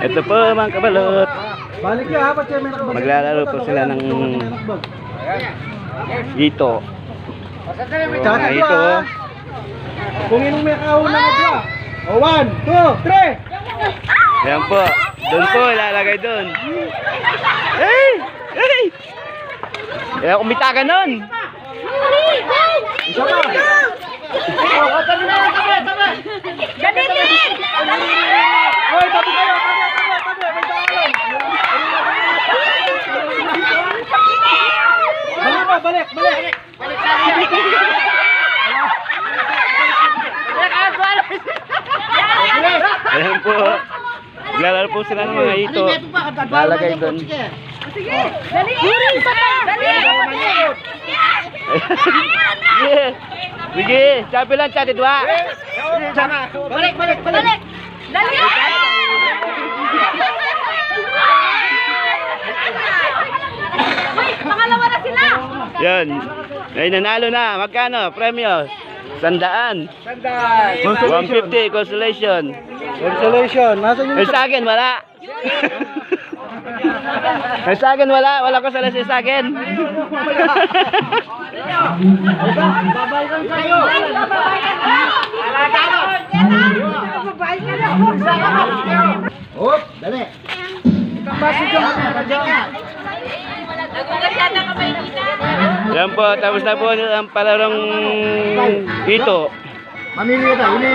Ito po mga kabalot. Balik ka ha, pati may nakabag. Maglalaro po sila ng dito. Tsaka Ito. ito ha. Kung inong may kauna ka dyan. O, 1, 2, 3. Ayan po. Doon po, ilalagay doon. Hey! Hey! Kaya kumita ka nun. Isa pa. Tabi na, tabi. Hoy, tabi kayo, tabi. May daalan. Balik. Ayan po. Maglalaro po sila ng mga ito. Lalagay doon. Sige, dali! Dali! Sige. Sige. Sabi lang sa dua. Balik. Dali! Uy, pangalawa na sila! Yan. Ay nanalo na. Magkano? Premyo? 100. 150 consolation. Consolation. Nasaan yung Ay sa akin wala. Ay sa akin wala. Wala consolation sa akin. babay kan kayo? Babay ka na! Hop, dali. Kapasi dyan. Nagulat yata kamay dito. Yan po. Tapos na po ang palarong ito. Mamili ka. Ini.